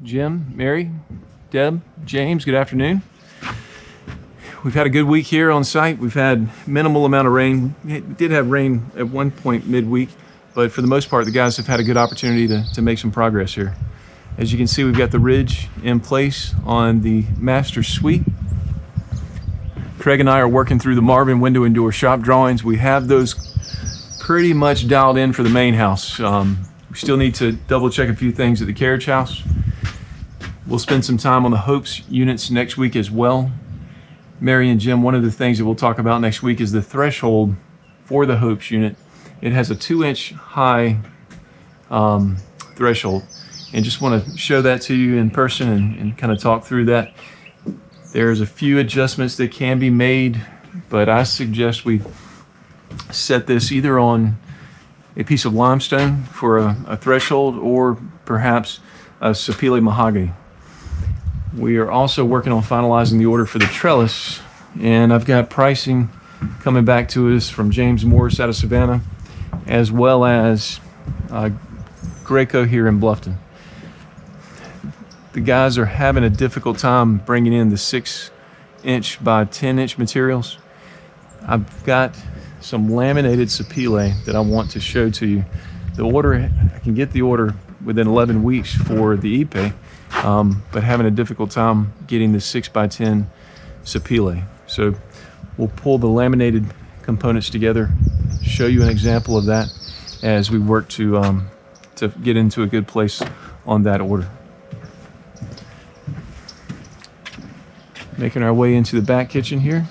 Jim, Mary, Deb, James, good afternoon. We've had a good week here on site. We've had minimal amount of rain. We did have rain at one point midweek, but for the most part, the guys have had a good opportunity to make some progress here. As you can see, we've got the ridge in place on the master suite. Craig and I are working through the Marvin window and door shop drawings. We have those pretty much dialed in for the main house. We still need to double check a few things at the carriage house. We'll spend some time on the Hopes units next week as well. Mary and Jim, one of the things that we'll talk about next week is the threshold for the Hopes unit. It has a 2-inch high threshold, and just want to show that to you in person and kind of talk through that. There's a few adjustments that can be made, but I suggest we set this either on a piece of limestone for a threshold or perhaps a Pelia mahogany. We are also working on finalizing the order for the trellis, and I've got pricing coming back to us from James Morris out of Savannah, as well as Graco here in Bluffton. The guys are having a difficult time bringing in the 6-inch by 10-inch materials. I've got some laminated Pelia that I want to show to you. The order, I can get the order within 11 weeks for the Ipe, but having a difficult time getting the 6x10 Pelia. So we'll pull the laminated components together, show you an example of that as we work to get into a good place on that order. Making our way into the back kitchen here.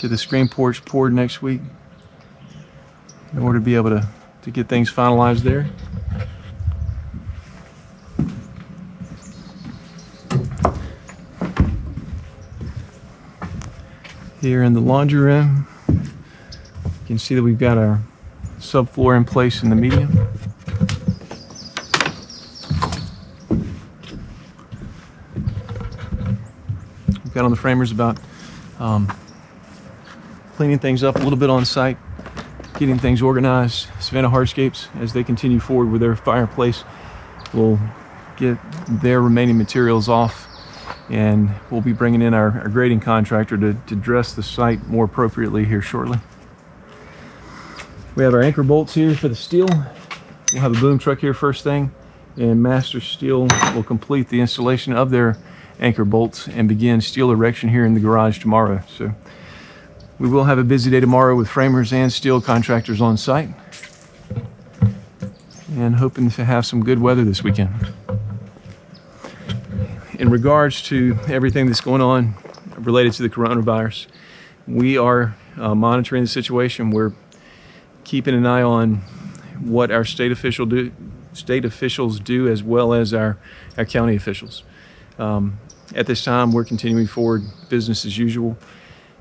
Get the screen porch poured next week in order to be able to get things finalized there. Here in the laundry room, you can see that we've got our subfloor in place in the medium. We've got on the framers about cleaning things up a little bit on site, getting things organized. Savannah Hardscapes, as they continue forward with their fireplace, will get their remaining materials off, and we'll be bringing in our grading contractor to dress the site more appropriately here shortly. We have our anchor bolts here for the steel. We'll have a boom truck here first thing, and Master Steel will complete the installation of their anchor bolts and begin steel erection here in the garage tomorrow. So we will have a busy day tomorrow with framers and steel contractors on site, and hoping to have some good weather this weekend. In regards to everything that's going on related to the coronavirus, we are monitoring the situation. We're keeping an eye on what our state officials do, as well as our county officials. At this time, we're continuing forward business as usual.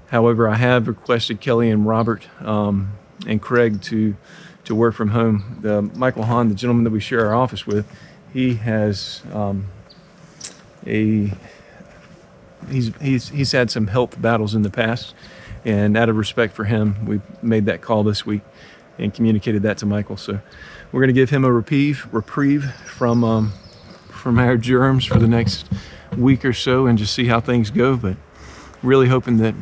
However, I have requested Kelly and Robert and Craig to work from home. Michael Hahn, the gentleman that we share our office with, he has he's had some health battles in the past, and out of respect for him, we made that call this week and communicated that to Michael. So we're going to give him a reprieve from our germs for the next week or so and just see how things go, but really hoping that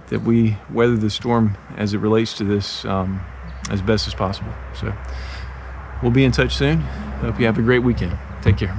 that we weather the storm as it relates to this as best as possible. So we'll be in touch soon. Hope you have a great weekend. Take care.